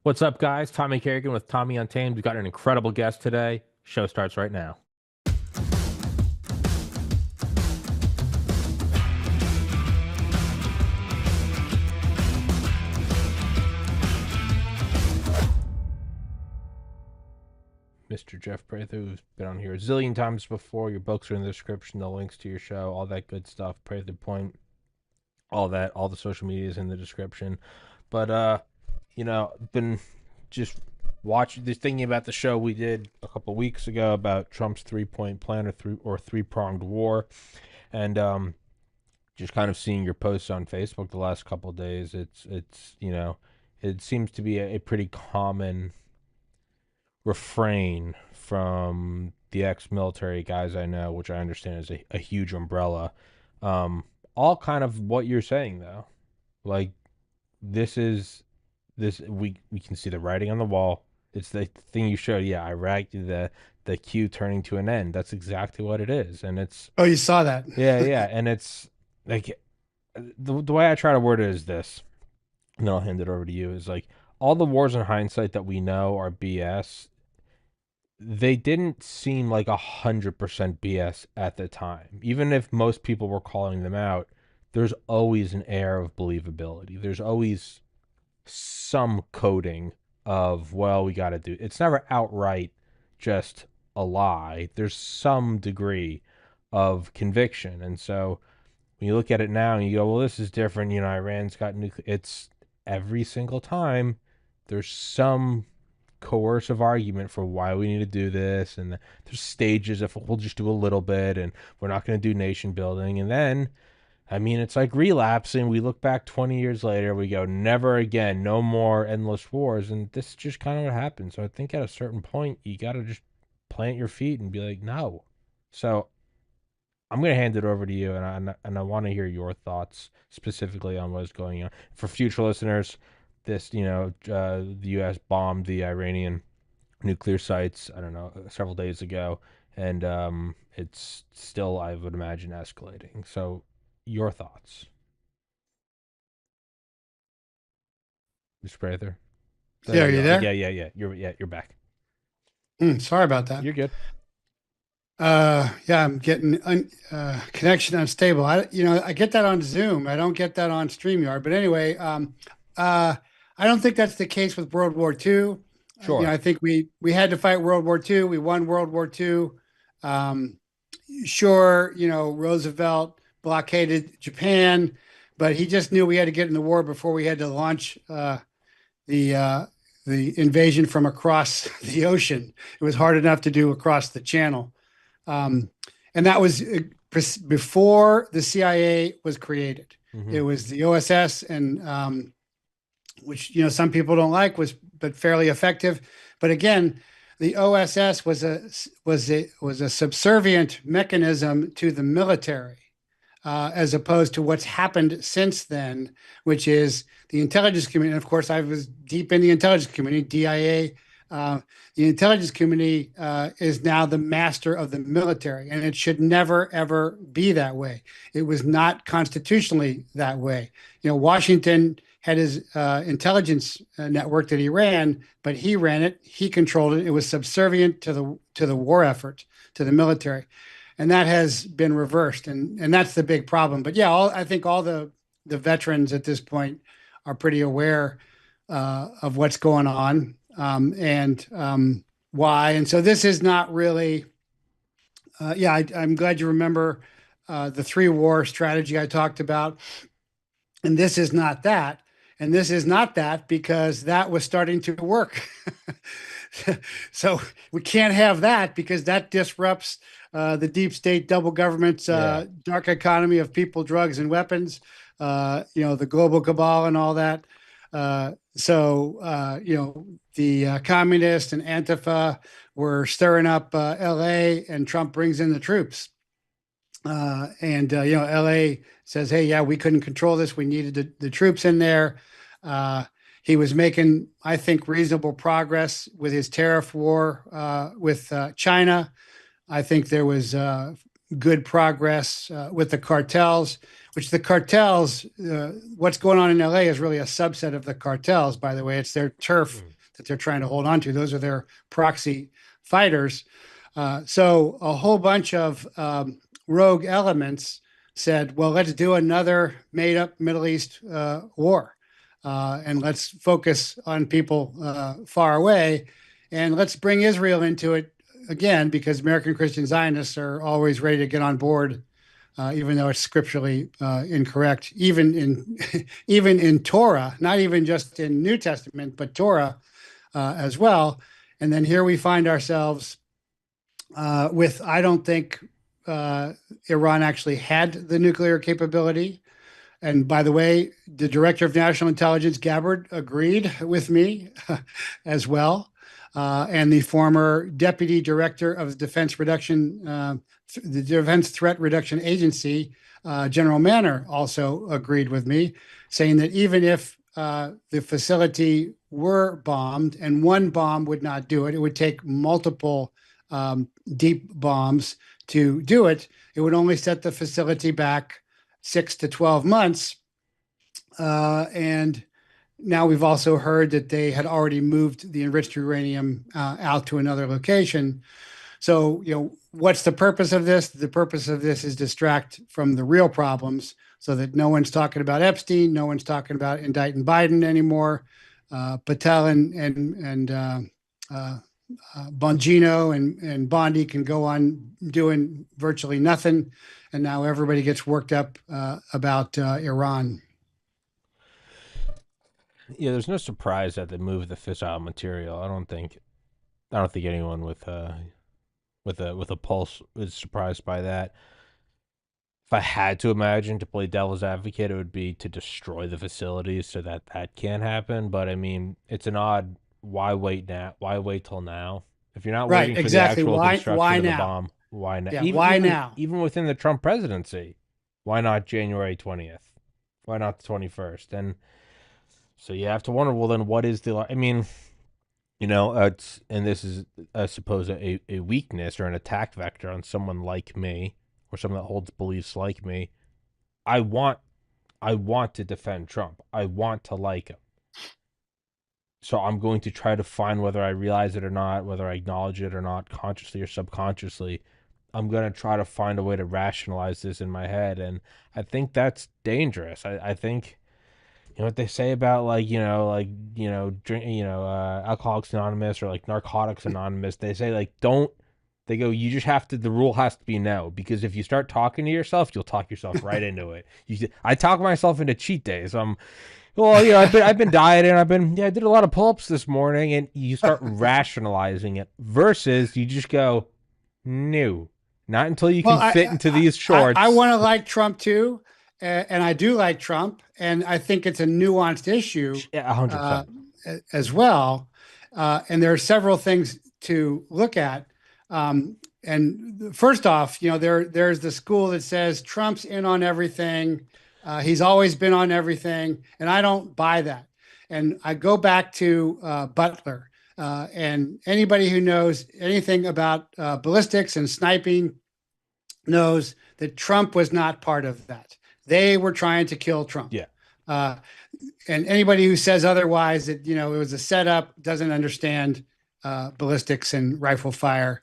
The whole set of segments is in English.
What's up, guys? Tommy Carrigan with Tommy Untamed. We've got an incredible guest today. Show starts right now. Mr. Jeff Prather, who's been on here a zillion times before. Your books are in the description, the links to your show, all that good stuff. Prather Point, all that, all the social media is in the description. But been just watching this, thinking about the show we did a couple weeks ago about Trump's 3-point plan or three-pronged war, and just kind of seeing your posts on Facebook the last couple of days. It seems to be a pretty common refrain from the ex-military guys I know, which I understand is a huge umbrella. All kind of what you're saying though, like this is this we can see the writing on the wall. It's the thing you showed. Yeah, Iraq, the queue turning to an end. That's exactly what it is, and it's Oh, you saw that. yeah, and it's like the way I try to word it is this, and then I'll hand it over to you. Is like all the wars in hindsight that we know are BS. They didn't seem like 100% BS at the time. Even if most people were calling them out, there's always an air of believability. There's always some coding of, well, we got to do. It's never outright just a lie. There's some degree of conviction. And so when you look at it now and you go, well, this is different. Iran's got nuclear. It's every single time there's some coercive argument for why we need to do this, and there's stages if we'll just do a little bit and we're not going to do nation building, and then it's like relapsing. We look back 20 years later, we go, never again, no more endless wars, and this is just kind of what happened. So I think at a certain point you got to just plant your feet and be like, no. So I'm going to hand it over to you, and I want to hear your thoughts specifically on what's going on for future listeners. The U.S. bombed the Iranian nuclear sites, I don't know, several days ago, and it's still, I would imagine, escalating. So, your thoughts, Mr. Prather? Yeah, There are you you are. Yeah, there? you're back. Sorry about that. You're good. Yeah, I'm getting connection unstable. I get that on Zoom. I don't get that on StreamYard. But anyway, I don't think that's the case with World War II. Sure. I think we had to fight World War II. We won World War II. Um, sure, Roosevelt blockaded Japan, but he just knew we had to get in the war before we had to launch the uh, the invasion from across the ocean. It was hard enough to do across the channel. Um, and that was before the CIA was created. Hmm. It was the OSS, and which some people don't like, was but fairly effective. But again, the OSS was a subservient mechanism to the military, as opposed to what's happened since then, which is the intelligence community. And of course, I was deep in the intelligence community, DIA. Uh, the intelligence community is now the master of the military, and it should never, ever be that way. It was not constitutionally that way. Washington had his intelligence network that he ran, but he ran it, he controlled it. It was subservient to the war effort, to the military, and that has been reversed, and that's the big problem. But yeah, I think all the veterans at this point are pretty aware of what's going on, and why. And so this is not really. Yeah, I'm glad you remember the three-war strategy I talked about, and this is not that. And this is not that because that was starting to work. So we can't have that because that disrupts the deep state double government's Yeah. dark economy of people, drugs, and weapons, the global cabal and all that. The communists and Antifa were stirring up LA, and Trump brings in the troops. LA says, hey, yeah, we couldn't control this. We needed the troops in there. He was making, I think, reasonable progress with his tariff war with China. I think there was good progress with the cartels, which the cartels, what's going on in LA is really a subset of the cartels, by the way. It's their turf that they're trying to hold on to. Those are their proxy fighters. So a whole bunch of rogue elements said, well, let's do another made up Middle East war. And let's focus on people far away. And let's bring Israel into it again, because American Christian Zionists are always ready to get on board, even though it's scripturally incorrect, even in even in Torah, not even just in New Testament, but Torah as well. And then here we find ourselves with, I don't think Iran actually had the nuclear capability. And by the way, the director of national intelligence, Gabbard, agreed with me as well. And the former deputy director of the Defense Threat Reduction Agency, General Manner, also agreed with me, saying that even if the facility were bombed and one bomb would not do it, it would take multiple deep bombs to do it. It would only set the facility back 6 to 12 months. And now we've also heard that they had already moved the enriched uranium out to another location. So, what's the purpose of this? The purpose of this is distract from the real problems so that no one's talking about Epstein, no one's talking about indicting Biden anymore. Patel and Bongino and Bondi can go on doing virtually nothing. And now everybody gets worked up about Iran. Yeah, there's no surprise that they moved the fissile material. I don't think anyone with a pulse is surprised by that. If I had to imagine, to play devil's advocate, it would be to destroy the facilities so that that can't happen. But I mean, it's an odd. Why wait now? Why wait till now? If you're not Right, waiting for the exactly. actual Why construction of the now? bomb, why not? Yeah, Even why even now? even within the Trump presidency, why not January 20th? Why not the 21st? And so you have to wonder, well, then what is the? I mean, and this is, I suppose, a weakness or an attack vector on someone like me, or someone that holds beliefs like me. I want I want to defend Trump. I want to like him. So I'm going to try to find, whether I realize it or not, whether I acknowledge it or not, consciously or subconsciously, I'm going to try to find a way to rationalize this in my head. And I think that's dangerous. I think, what they say about, drink, Alcoholics Anonymous, or like Narcotics Anonymous. They say, like, don't. They go, you just have to. The rule has to be no, because if you start talking to yourself, you'll talk yourself right into it. I talk myself into cheat days. Well, I've been dieting. I did a lot of pull-ups this morning, and you start rationalizing it versus you just go, no, not until you Well, can fit into these I shorts. want to like Trump too, and I do like Trump, and I think it's a nuanced issue Yeah, 100%. uh, as well. And there are several things to look at. And first off, there's the school that says Trump's in on everything. He's always been on everything, and I don't buy that. And I go back to Butler. And anybody who knows anything about ballistics and sniping knows that Trump was not part of that. They were trying to kill Trump. Yeah. Uh, and anybody who says otherwise, that it was a setup, doesn't understand ballistics and rifle fire.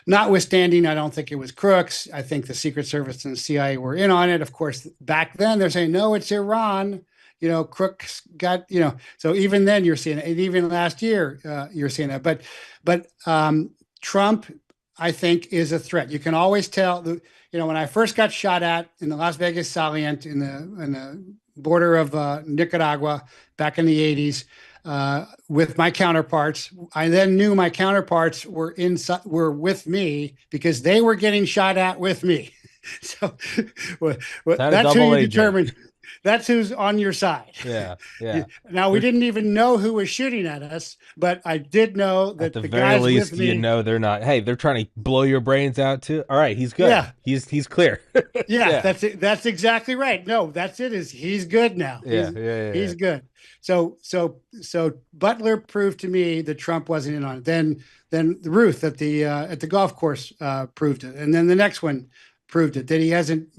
Notwithstanding, I don't think it was crooks. I think the Secret Service and the CIA were in on it. Of course, back then they're saying, no, it's Iran. Crooks got, so even then you're seeing it. And even last year, you're seeing that. But Trump, I think, is a threat. You can always tell. When I first got shot at in the Las Vegas Salient in the border of Nicaragua back in the 80s with my counterparts, I then knew my counterparts were with me because they were getting shot at with me. So Not a that's who double you agent. determine. That's who's on your side. Yeah. Yeah. Now, we They're, didn't even know who was shooting at us, but I did know at that the the very guys with least, me, they're not. Hey, they're trying to blow your brains out too. All right, he's good. yeah, He's clear. yeah, Yeah. that's exactly right. No, that's it. Is he's good now. Yeah. He's Yeah. Yeah. Yeah. he's good. So Butler proved to me that Trump wasn't in on it. Then Ruth at the golf course proved it, and then the next one proved it, that he hasn't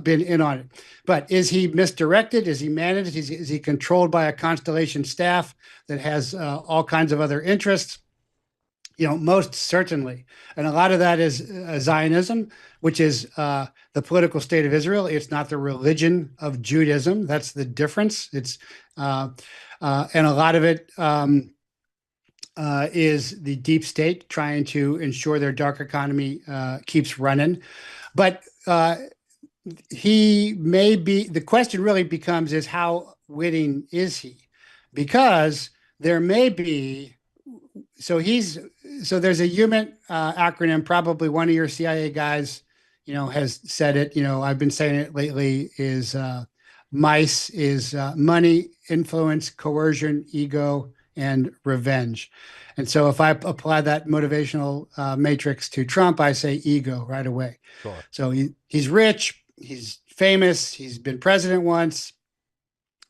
been in on it. But is he misdirected? Is he managed? Is he controlled by a Constellation staff that has all kinds of other interests? Most certainly. And a lot of that is Zionism, which is the political state of Israel. It's not the religion of Judaism. That's the difference. And a lot of it is the deep state trying to ensure their dark economy keeps running. But the question really becomes is how witting is he? Because there may be, there's a HUMINT acronym, probably one of your CIA guys, has said it, I've been saying it lately, is MICE is money, influence, coercion, ego, and revenge. And so if I apply that motivational matrix to Trump, I say ego right away. Sure. So he's rich, he's famous, he's been president once.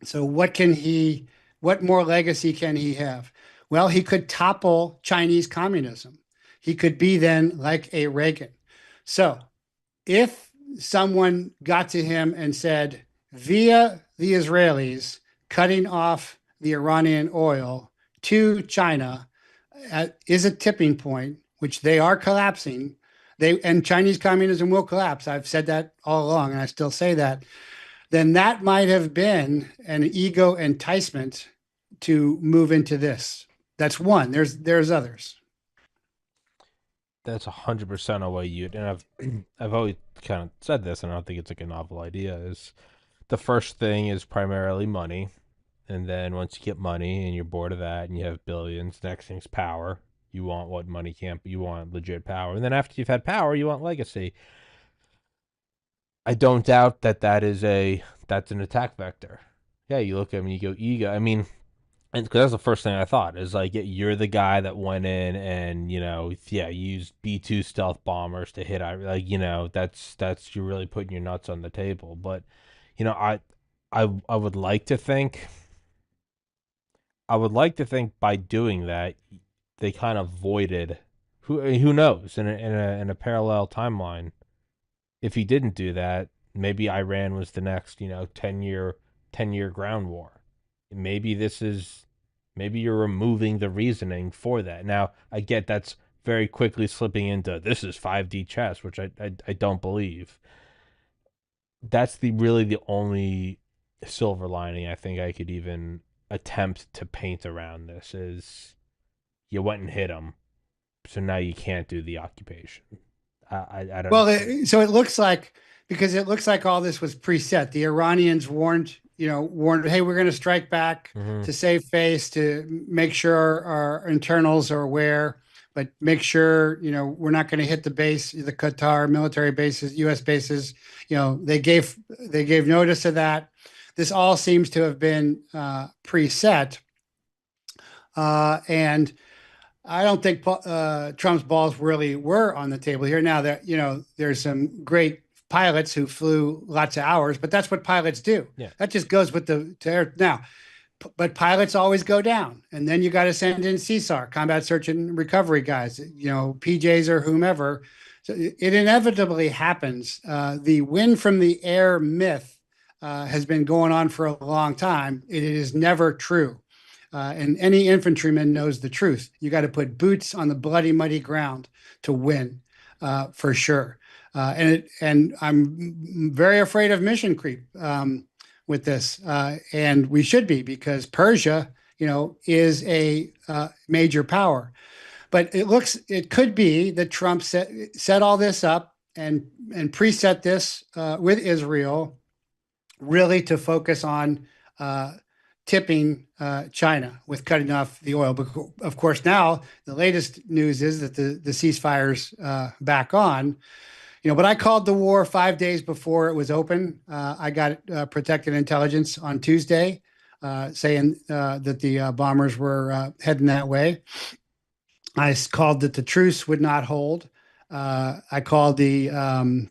So what more legacy can he have? Well, he could topple Chinese communism. He could be then like a Reagan. So if someone got to him and said, via the Israelis cutting off the Iranian oil to China is a tipping point, which they are collapsing. And Chinese communism will collapse. I've said that all along, and I still say that. Then that might have been an ego enticement to move into this. That's one. There's others. That's 100% a way you and I've always kind of said this, and I don't think it's like a novel idea. Is the first thing is primarily money, and then once you get money and you're bored of that and you have billions, next thing's power. You want what money can't, but you want legit power, and then after you've had power, you want legacy. I don't doubt that that's an attack vector. Yeah, you look at him and you go ego. I mean, and because that's the first thing I thought is like you're the guy that went in and used B-2 stealth bombers to hit. That's you're really putting your nuts on the table. But I would like to think by doing that they kind of voided who knows in a parallel timeline. If he didn't do that, maybe Iran was the next 10-year ground war. Maybe you're removing the reasoning for that. Now, I get that's very quickly slipping into this is 5D chess, which I don't believe. That's really the only silver lining I think I could even attempt to paint around this is you went and hit him, so now you can't do the occupation. I don't. Well, so it looks like because it looks like all this was preset. The Iranians warned, hey, we're going to strike back Mhm. to save face, to make sure our internals are aware, but make sure, we're not going to hit the base, the Qatar military bases, U.S. bases. They gave notice of that. This all seems to have been preset. And I don't think Trump's balls really were on the table here. Now that there's some great pilots who flew lots of hours, but that's what pilots do. Yeah. That just goes with the air now. But pilots always go down, and then you got to send in CSAR, combat search and recovery guys, PJs or whomever. So it inevitably happens. The win from the air myth has been going on for a long time. It is never true. And any infantryman knows the truth. You got to put boots on the bloody, muddy ground to win, for sure. And I'm very afraid of mission creep with this, and we should be because Persia, is a major power. But it could be that Trump set all this up and preset this with Israel, really to focus on tipping China with cutting off the oil. But of course, now the latest news is that the ceasefire's back on. But I called the war 5 days before it was open. I got protected intelligence on Tuesday saying that the bombers were heading that way. I called that the truce would not hold. I called the October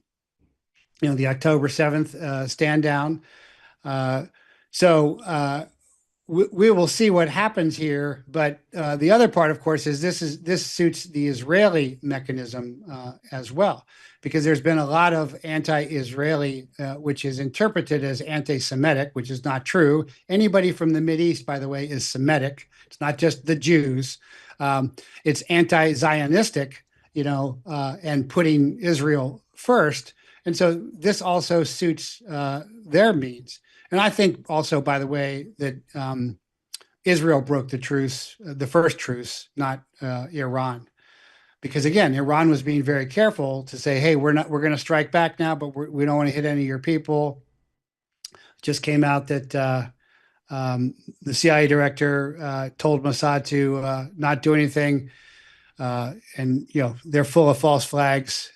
7th stand down. So we will see what happens here. But the other part, of course, is this suits the Israeli mechanism as well, because there's been a lot of anti-Israeli, which is interpreted as anti-Semitic, which is not true. Anybody from the Mideast, by the way, is Semitic. It's not just the Jews. It's anti-Zionistic, and putting Israel first. And so this also suits their means. And I think also, by the way, that Israel broke the truce, the first truce, not Iran, because again, Iran was being very careful to say, "Hey, we're going to strike back now, but we don't want to hit any of your people." Just came out that the CIA director told Mossad to not do anything, and they're full of false flags.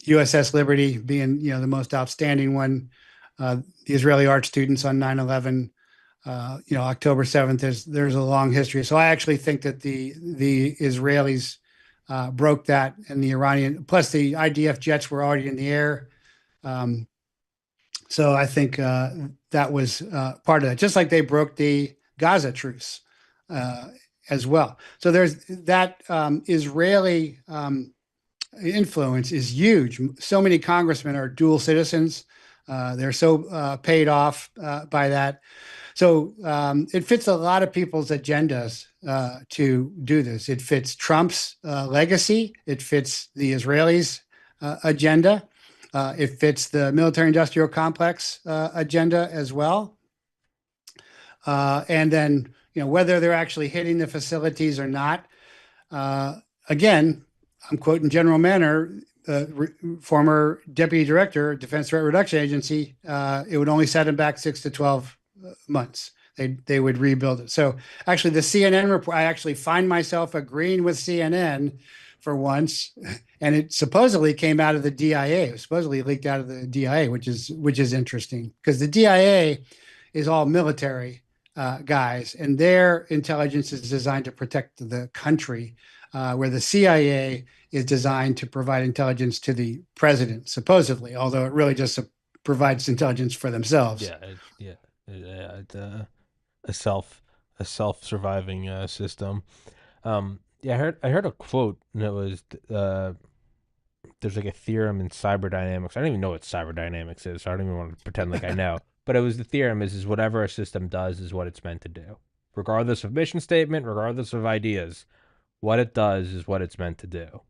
USS Liberty being the most outstanding one. The Israeli art students on 9/11, October 7th. There's a long history. So I actually think that the Israelis broke that, and the Iranian plus the IDF jets were already in the air. Um, so I think that was part of that, just like they broke the Gaza truce as well. So there's that Israeli influence is huge. So many congressmen are dual citizens. They're so paid off by that. So it fits a lot of people's agendas to do this. It fits Trump's legacy. It fits the Israelis' agenda. It fits the military-industrial complex agenda as well. And then, whether they're actually hitting the facilities or not. Again, I'm quoting General Manner, former deputy director, Defense Threat Reduction Agency. It would only set him back 6 to 12 months. They would rebuild it. So actually, the CNN report, I actually find myself agreeing with CNN for once, and it supposedly came out of the DIA. It was supposedly leaked out of the DIA, which is interesting, because the DIA is all military guys, and their intelligence is designed to protect the country, where the CIA is designed to provide intelligence to the president, supposedly, although it really just provides intelligence for themselves. It's a self surviving system. Yeah, I heard a quote, and it was there's like a theorem in cyberdynamics. I don't even know what cyberdynamics is, so I don't even want to pretend like I know. But it was the theorem is whatever a system does is what it's meant to do, regardless of mission statement, regardless of ideas. What it does is what it's meant to do.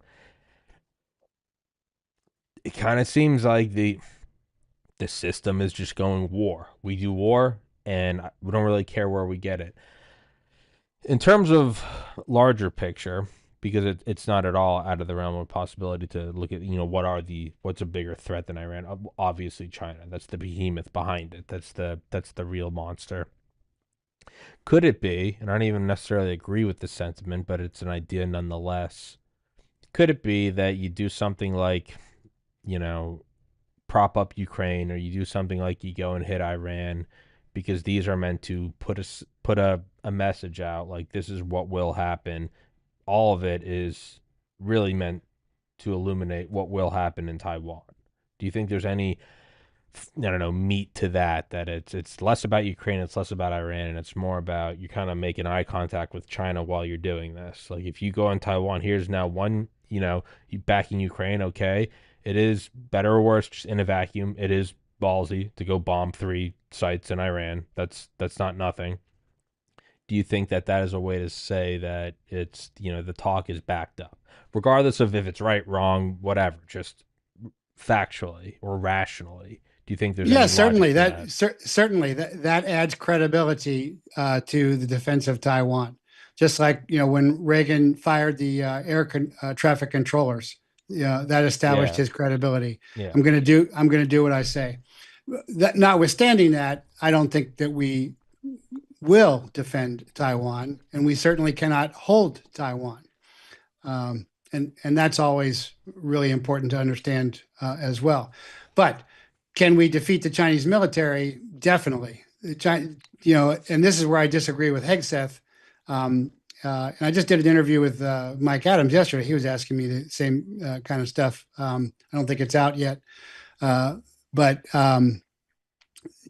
It kind of seems like the system is just going war. We do war, and we don't really care where we get it. In terms of larger picture, because it's not at all out of the realm of possibility to look at what's a bigger threat than Iran. Obviously China. That's the behemoth behind it. That's the real monster. Could it be, and I don't even necessarily agree with the sentiment, but it's an idea nonetheless, could it be that you do something like, you know, prop up Ukraine, or you do something like you go and hit Iran, because these are meant to put a message out like this is what will happen. All of it is really meant to illuminate what will happen in Taiwan. Do you think there's any, I don't know, meat to that it's less about Ukraine, it's less about Iran, and it's more about you kind of making eye contact with China while you're doing this? Like if you go in Taiwan, here's now one, you backing Ukraine, okay, it is better or worse just in a vacuum. It is ballsy to go bomb 3 sites in Iran. That's not nothing. Do you think that is a way to say that it's, the talk is backed up, regardless of if it's right, wrong, whatever, just factually or rationally? Do you think there's Yeah, any logic certainly to that? certainly that adds credibility to the defense of Taiwan. Just like when Reagan fired the traffic controllers, that established Yeah, his credibility. yeah, I'm going to do what I say. That notwithstanding that, I don't think that we will defend Taiwan, and we certainly cannot hold Taiwan. And that's always really important to understand as well. But can we defeat the Chinese military? Definitely. China, and this is where I disagree with Hegseth. And I just did an interview with Mike Adams yesterday. He was asking me the same kind of stuff. I don't think it's out yet, but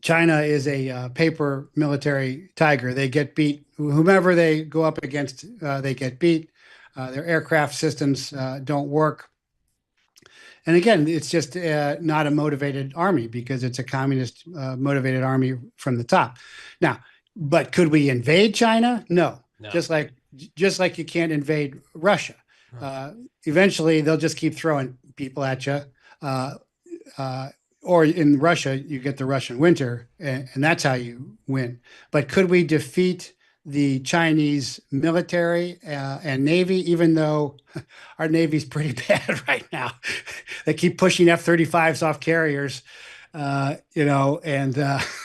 China is a paper military tiger. They get beat. Whomever they go up against, they get beat. Their aircraft systems don't work. And again, it's just not a motivated army because it's a communist motivated army from the top. Now, but could we invade China? No. No. Just like you can't invade Russia. No. Uh, Eventually, they'll just keep throwing people at you. Uh, uh, or in Russia, you get the Russian winter, and that's how you win. But could we defeat the Chinese military and navy, even though our navy's pretty bad right now? They keep pushing F-35s off carriers, and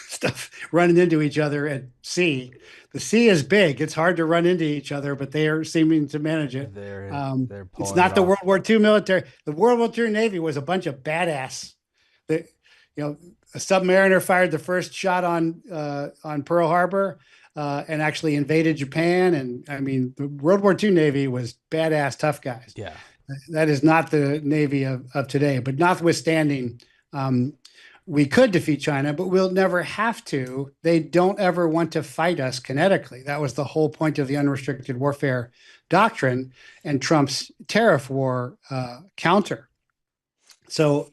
stuff running into each other at sea. The sea is big. It's hard to run into each other, but they are seeming to manage it. They're It's pulling it not the World off. War II military. The World War II Navy was a bunch of badass. That a submariner fired the first shot on Pearl Harbor and actually invaded Japan. And I mean, the World War II Navy was badass, tough guys. Yeah. That is not the Navy of today. But notwithstanding, um, we could defeat China, but we'll never have to. They don't ever want to fight us kinetically. That was the whole point of the unrestricted warfare doctrine and Trump's tariff war counter. So,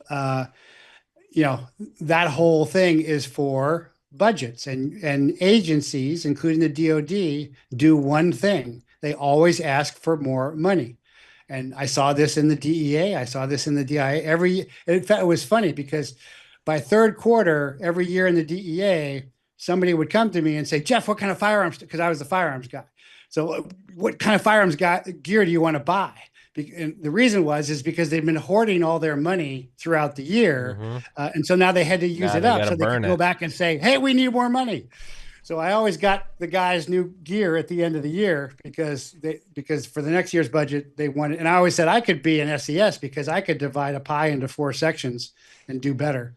you know, that whole thing is for budgets and agencies, including the DoD, do one thing. They always ask for more money. And I saw this in the DEA. I saw this in the DIA. In fact, it was funny because by third quarter, every year in the DEA, somebody would come to me and say, Jeff, what kind of firearms? Because I was the firearms guy. So, what kind of gear do you want to buy? And the reason is because they've been hoarding all their money throughout the year, Mm-hmm. and so now they had to use Now it they up got to so they could burn go it. back and say, "Hey, we need more money." So I always got the guys new gear at the end of the year because for the next year's budget they wanted, and I always said I could be an SES because I could divide a pie into four sections and do better.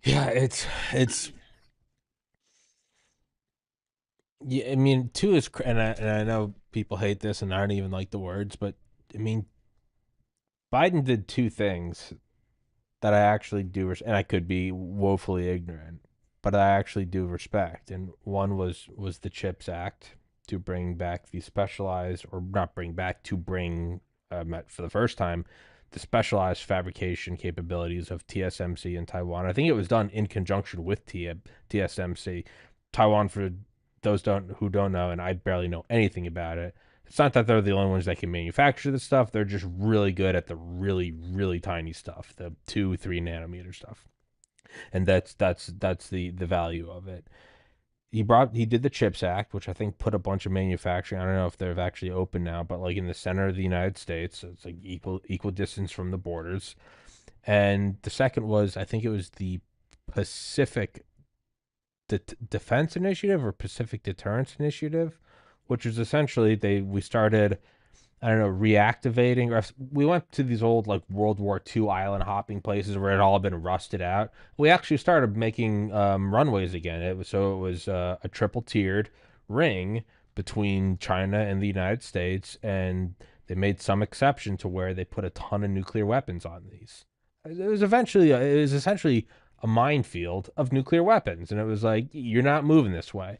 Yeah, it's yeah, I mean, two is and I know people hate this and I don't even like the words, but I mean, Biden did two things that I actually do, and I could be woefully ignorant, but I actually do respect. And one was the Chips Act to bring back the specialized, or not bring back, to bring for the first time the specialized fabrication capabilities of TSMC in Taiwan. I think it was done in conjunction with TSMC. Taiwan, for those who don't know, and I barely know anything about it, it's not that they're the only ones that can manufacture the stuff. They're just really good at the really, really tiny stuff, the 2, 3 nanometer stuff, and that's the value of it. He did the Chips Act, which I think put a bunch of manufacturing. I don't know if they're actually open now, but like in the center of the United States, so it's like equal distance from the borders. And the second was, I think it was the Pacific Defense Initiative or Pacific Deterrence Initiative, which was essentially we started, I don't know, reactivating, or we went to these old like World War II island hopping places where it had all been rusted out. We actually started making runways again. It was a triple tiered ring between China and the United States, and they made some exception to where they put a ton of nuclear weapons on these. It was essentially a minefield of nuclear weapons, and it was like, you're not moving this way.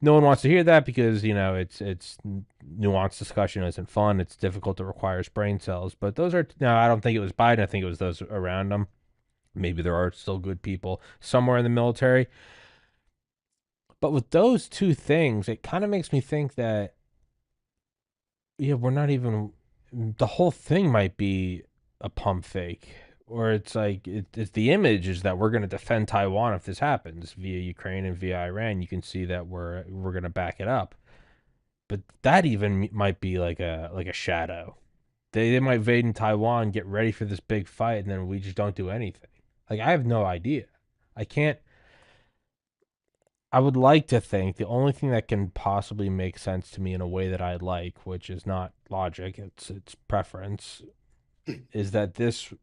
No one wants to hear that because it's nuanced discussion isn't fun. It's difficult. It requires brain cells. But those are now. I don't think it was Biden. I think it was those around him. Maybe there are still good people somewhere in the military. But with those two things, it kind of makes me think that yeah, we're not even. The whole thing might be a pump fake, or it's like it's the image is that we're going to defend Taiwan if this happens via Ukraine and via Iran. You can see that we're going to back it up, but that even might be like a shadow. They might invade in Taiwan, get ready for this big fight, and then we just don't do anything. Like I have no idea. I can't. I would like to think the only thing that can possibly make sense to me in a way that I like, which is not logic, it's preference, is that this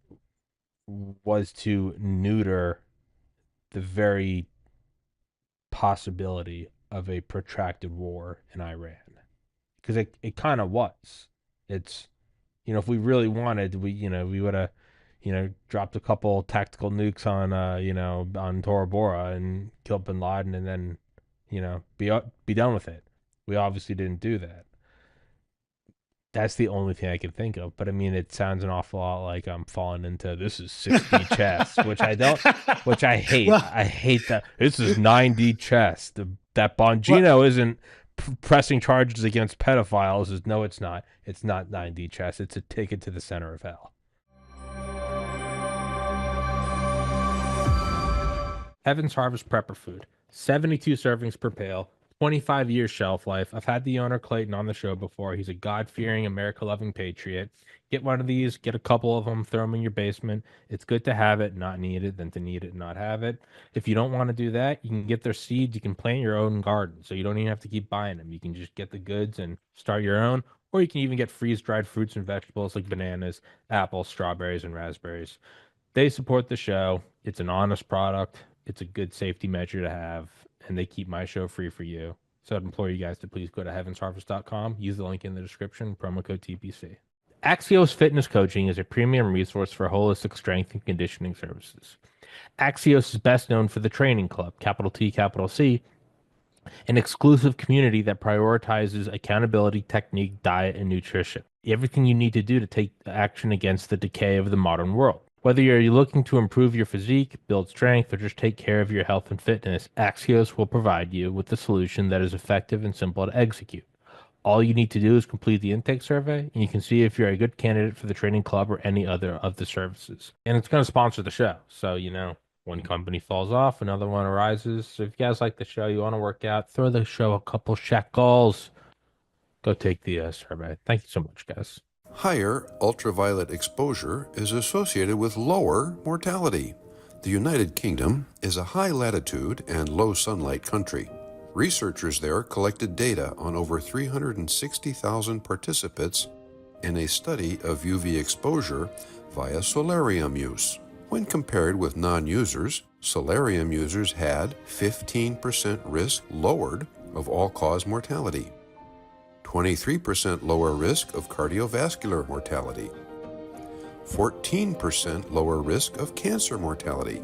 was to neuter the very possibility of a protracted war in Iran. Because it kind of was. It's, if we really wanted, we would have, dropped a couple tactical nukes on on Tora Bora and killed Bin Laden, and then be done with it. We obviously didn't do that. That's the only thing I can think of. But I mean, it sounds an awful lot like I'm falling into this is 6D chess, which I don't, which I hate. Well, I hate that. This is 9D chess. That well, Bongino isn't pressing charges against pedophiles. No, it's not. It's not 9D chess. It's a ticket to the center of hell. Heaven's Harvest Prepper Food. 72 servings per pail, 25 years shelf life. I've had the owner Clayton on the show before. He's a God-fearing, America-loving patriot. Get one of these, get a couple of them, throw them in your basement. It's good to have it, not need it, than to need it and not have it. If you don't want to do that, you can get their seeds. You can plant your own garden, so you don't even have to keep buying them. You can just get the goods and start your own, or you can even get freeze-dried fruits and vegetables like bananas, apples, strawberries, and raspberries. They support the show. It's an honest product. It's a good safety measure to have, and they keep my show free for you. So I'd implore you guys to please go to heavensharvest.com, use the link in the description, promo code TPC. Axios Fitness Coaching is a premium resource for holistic strength and conditioning services. Axios is best known for the Training Club, capital T, capital C, an exclusive community that prioritizes accountability, technique, diet, and nutrition. Everything you need to do to take action against the decay of the modern world. Whether you're looking to improve your physique, build strength, or just take care of your health and fitness, Axios will provide you with a solution that is effective and simple to execute. All you need to do is complete the intake survey, and you can see if you're a good candidate for the training club or any other of the services. And it's going to sponsor the show. So, one company falls off, another one arises. So if you guys like the show, you want to work out, throw the show a couple shekels. Go take the survey. Thank you so much, guys. Higher ultraviolet exposure is associated with lower mortality. The United Kingdom is a high latitude and low sunlight country. Researchers there collected data on over 360,000 participants in a study of UV exposure via solarium use. When compared with non-users, solarium users had 15% risk lowered of all-cause mortality, 23% lower risk of cardiovascular mortality, 14% lower risk of cancer mortality,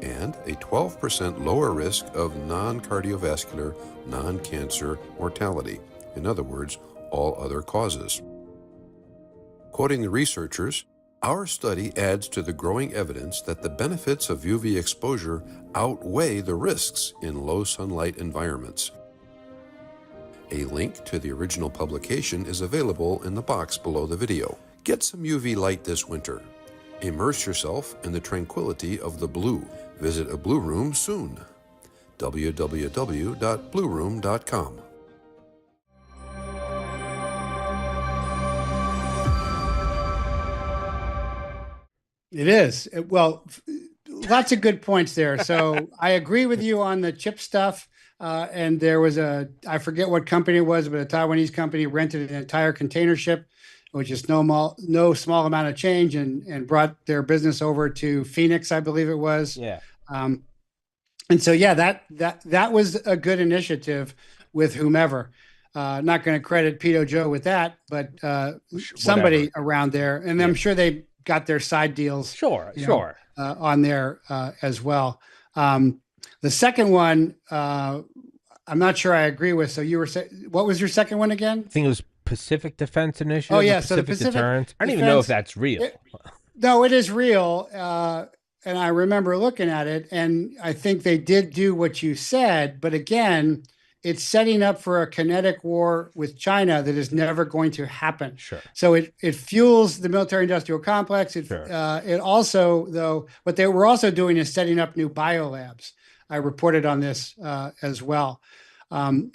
and a 12% lower risk of non-cardiovascular, non-cancer mortality. In other words, all other causes. Quoting the researchers, our study adds to the growing evidence that the benefits of UV exposure outweigh the risks in low sunlight environments. A link to the original publication is available in the box below the video. Get some UV light this winter. Immerse yourself in the tranquility of the blue. Visit a Blue Room soon. www.blueroom.com. it is. Well, lots of good points there. So I agree with you on the chip stuff. And there was I forget what company it was, but a Taiwanese company rented an entire container ship, which is no small amount of change, and brought their business over to Phoenix, I believe it was. Yeah. And so, yeah, that was a good initiative with whomever. Not going to credit Pedo Joe with that, but somebody around there, and I'm sure they got their side deals. Sure. On there as well. The second one, I'm not sure I agree with. So you were saying, what was your second one again? I think it was Pacific Defense Initiative. Oh, yeah. So So the Pacific Deterrence. I don't even know if that's real. No, it is real. And I remember looking at it, and I think they did do what you said. But again, it's setting up for a kinetic war with China that is never going to happen. Sure. So it fuels the military-industrial complex. It also, though, what they were also doing is setting up new biolabs. I reported on this as well,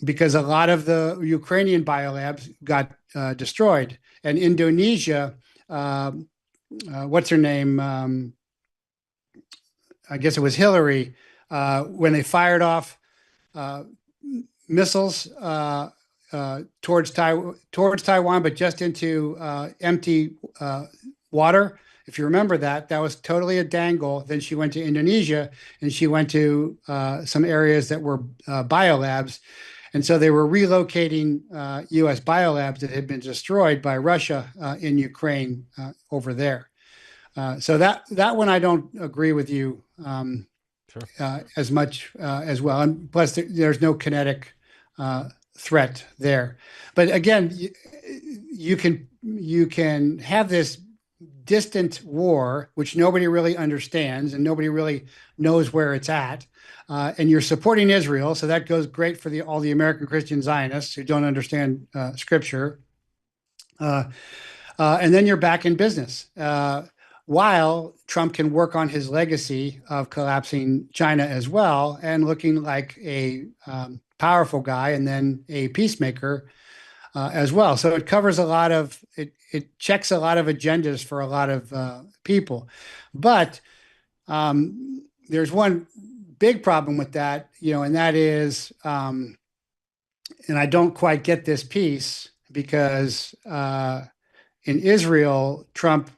because a lot of the Ukrainian biolabs got destroyed. And Indonesia, what's her name? I guess it was Hillary, when they fired off missiles towards Taiwan, but just into empty water. If you remember that was totally a dangle. Then she went to Indonesia, and she went to some areas that were biolabs. And so they were relocating U.S. biolabs that had been destroyed by Russia in Ukraine over there. So that one I don't agree with you Sure. as much as well. And plus, there's no kinetic threat there. But again, you can have this distant war, which nobody really understands and nobody really knows where it's at. And you're supporting Israel, so that goes great for all the American Christian Zionists who don't understand Scripture. Uh, and then you're back in business. While Trump can work on his legacy of collapsing China as well and looking like a powerful guy and then a peacemaker as well. So it covers a lot of it checks a lot of agendas for a lot of people. But there's one big problem with that, and that is, and I don't quite get this piece because in Israel, Trump,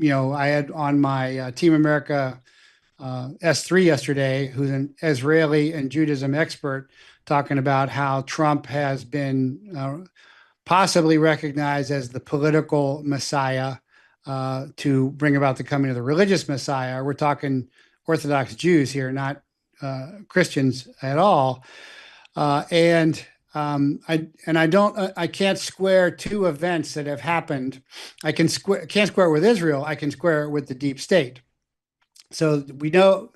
I had on my Team America S3 yesterday, who's an Israeli and Judaism expert, talking about how Trump has been possibly recognized as the political messiah to bring about the coming of the religious messiah. We're talking Orthodox Jews here, not Christians at all. I can't square two events that have happened. Can't square it with Israel. I can square it with the deep state. So we know,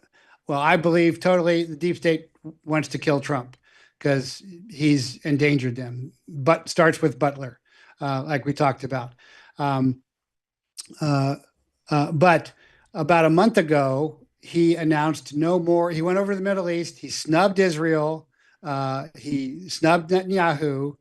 well, I believe totally the deep state wants to kill Trump because he's endangered them. But starts with Butler, like we talked about. But about a month ago, he announced no more. He went over to the Middle East. He snubbed Israel. He snubbed Netanyahu.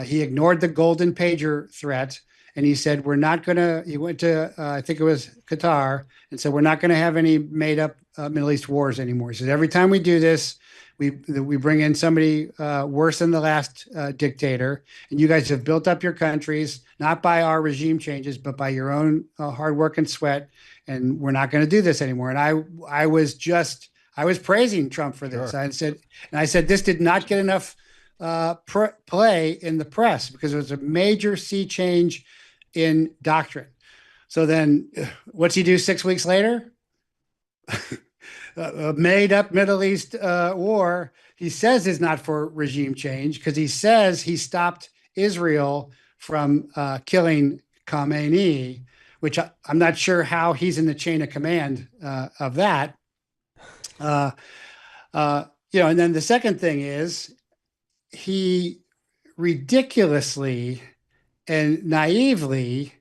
He ignored the golden pager threat. And he said, we're not going to, he went to, I think it was Qatar, and said, we're not going to have any made up Middle East wars anymore. He said, every time we do this, we bring in somebody worse than the last dictator. And you guys have built up your countries, not by our regime changes, but by your own hard work and sweat. And we're not going to do this anymore. And I was praising Trump for this. Sure. I said, this did not get enough play in the press because it was a major sea change in doctrine. So then what's he do 6 weeks later? A made up Middle East war. He says is not for regime change because he says he stopped Israel from killing Khamenei, which I'm not sure how he's in the chain of command of that. And then the second thing is he ridiculously and naively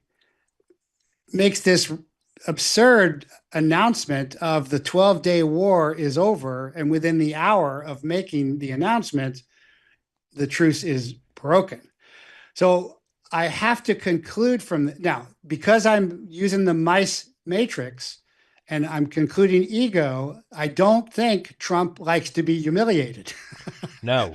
makes this absurd announcement of the 12-day war is over. And within the hour of making the announcement, the truce is broken. So I have to conclude from now, because I'm using the mice matrix and I'm concluding ego, I don't think Trump likes to be humiliated. No.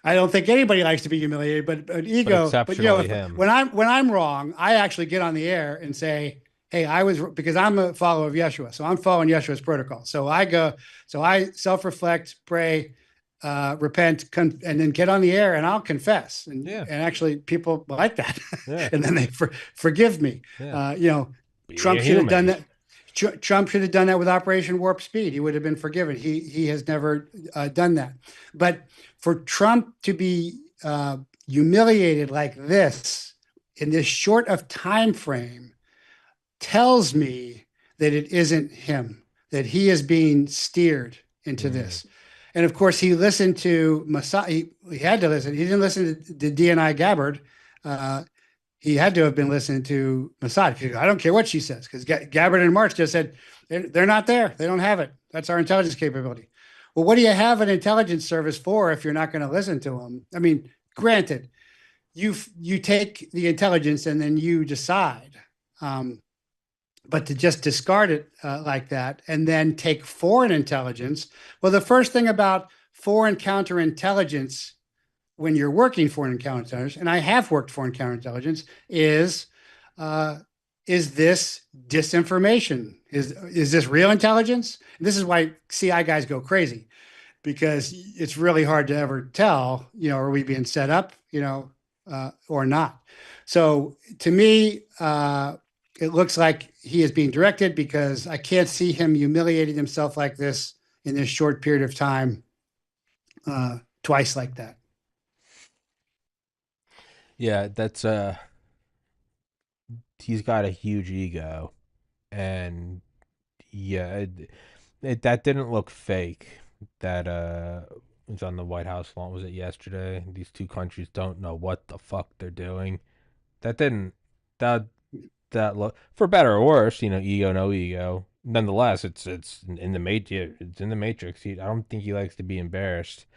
I don't think anybody likes to be humiliated, but ego. But him. When I'm wrong, I actually get on the air and say, "Hey, because I'm a follower of Yeshua, so I'm following Yeshua's protocol." So I self-reflect, pray, repent, and then get on the air and I'll confess. And actually, people like that, and then they forgive me. Yeah. Trump should have done that. Trump should have done that with Operation Warp Speed. He would have been forgiven. He has never done that. But for Trump to be humiliated like this in this short of time frame tells me that it isn't him, that he is being steered into this. And of course, he listened to Mossad. He had to listen. He didn't listen to DNI Gabbard. He had to have been listening to Mossad. I don't care what she says, because Gabbard and March just said they're not there. They don't have it. That's our intelligence capability. Well, what do you have an intelligence service for if you're not going to listen to them? I mean, granted, you take the intelligence and then you decide. But to just discard it like that and then take foreign intelligence. Well, the first thing about foreign counterintelligence when you're working foreign counterintelligence, and I have worked foreign counterintelligence, is this disinformation? Is this real intelligence? And this is why CI guys go crazy, because it's really hard to ever tell, are we being set up, or not? So to me, it looks like he is being directed because I can't see him humiliating himself like this in this short period of time twice like that. Yeah, that's he's got a huge ego, and yeah, that didn't look fake. That was on the White House lawn. Was it yesterday? These two countries don't know what the fuck they're doing. That didn't that that look for better or worse. Ego, no ego. Nonetheless, it's in the matrix. It's in the matrix. I don't think he likes to be embarrassed,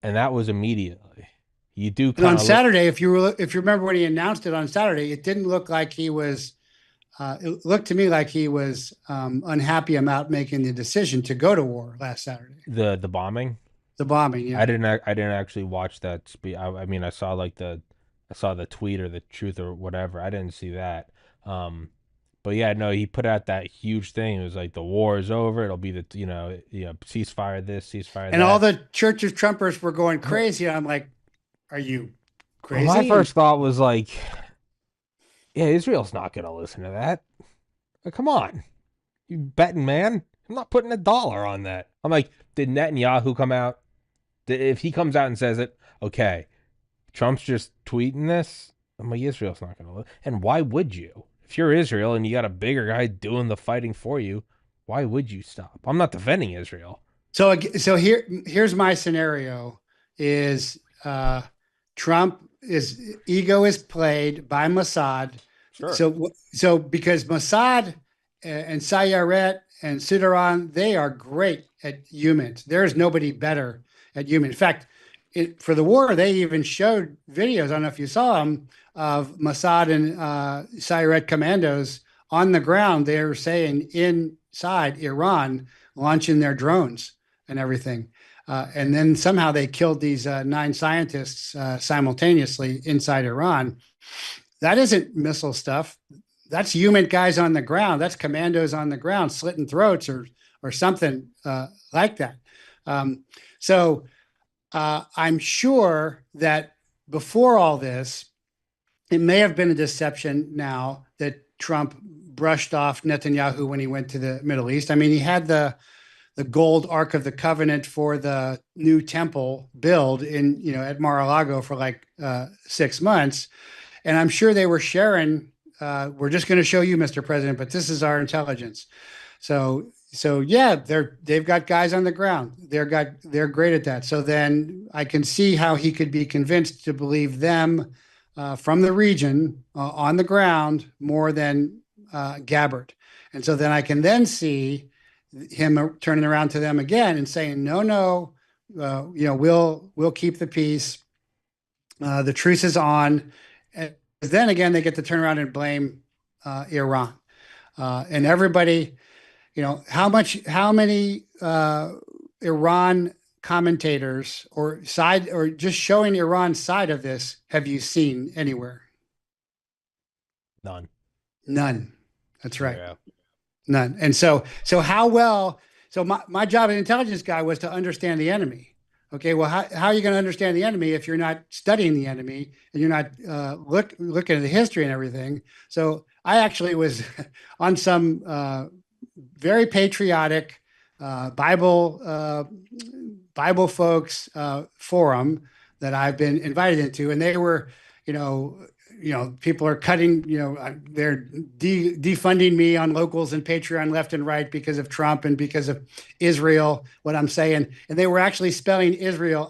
and that was immediately. You do And on kind of look. Saturday, if you remember when he announced it on Saturday, it didn't look like he was. It looked to me like he was unhappy about making the decision to go to war last Saturday. The bombing. The bombing, I yeah. didn't. I didn't actually watch that speech. I mean, I saw the tweet or the truth or whatever. I didn't see that. Um, but yeah, no, he put out that huge thing. It was like the war is over. It'll be the ceasefire this, ceasefire And all that. the Church of Trumpers were going crazy. I'm like, are you Well, my crazy? And first thought was like, yeah, Israel's not gonna listen to that. Like, come on, you betting man. I'm not putting $1 on that. I'm like, did Netanyahu come out? If he comes out and says it, okay. Trump's just tweeting this. I'm like, Israel's not going to look. And why would you? If you're Israel and you got a bigger guy doing the fighting for you, why would you stop? I'm not defending Israel. so here's my scenario: is Trump is ego is played by Mossad. Sure. So because Mossad and Sayeret and Sidoran, they are great at humans. There's nobody better at human. In fact, for the war, they even showed videos. I don't know if you saw them of Mossad and Sayeret commandos on the ground. They were saying inside Iran, launching their drones and everything. And then somehow they killed these 9 scientists simultaneously inside Iran. That isn't missile stuff. That's human guys on the ground. That's commandos on the ground slitting throats or something like that. So I'm sure that before all this, it may have been a deception now that Trump brushed off Netanyahu when he went to the Middle East. I mean, he had the gold Ark of the Covenant for the new temple build at Mar-a-Lago for like 6 months, and I'm sure they were sharing. We're just going to show you, Mr. President, but this is our intelligence. So yeah, they've got guys on the ground. They're great at that. So then I can see how he could be convinced to believe them from the region on the ground more than Gabbard. And so then I can then see him turning around to them again and saying, no, we'll keep the peace. The truce is on. And then again, they get to turn around and blame Iran and everybody. How many Iran commentators or just showing Iran's side of this have you seen anywhere? None. None. That's right. Zero. None. And so how well, so my job as an intelligence guy was to understand the enemy. Okay, well, how are you going to understand the enemy if you're not studying the enemy and you're not looking at the history and everything? So I actually was on some very patriotic Bible folks forum that I've been invited into, and they were, people are cutting, they're defunding me on locals and Patreon left and right because of Trump and because of Israel. What I'm saying, and they were actually spelling Israel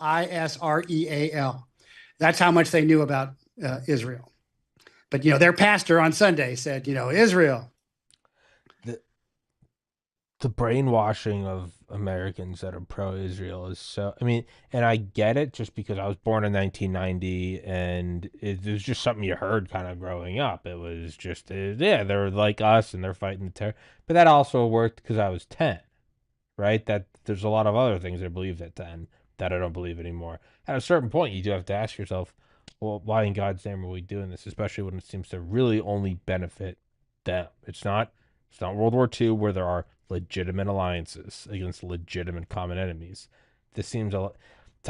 Israel. That's how much they knew about Israel. But their pastor on Sunday said, Israel. The brainwashing of Americans that are pro-Israel is so. I mean, and I get it just because I was born in 1990, and it was just something you heard kind of growing up. It was just, yeah, they're like us and they're fighting the terror. But that also worked because I was 10, right? That there's a lot of other things I believed at 10 that I don't believe anymore. At a certain point, you do have to ask yourself, well, why in God's name are we doing this? Especially when it seems to really only benefit them. It's not World War II where there are legitimate alliances against legitimate common enemies. This seems a lot.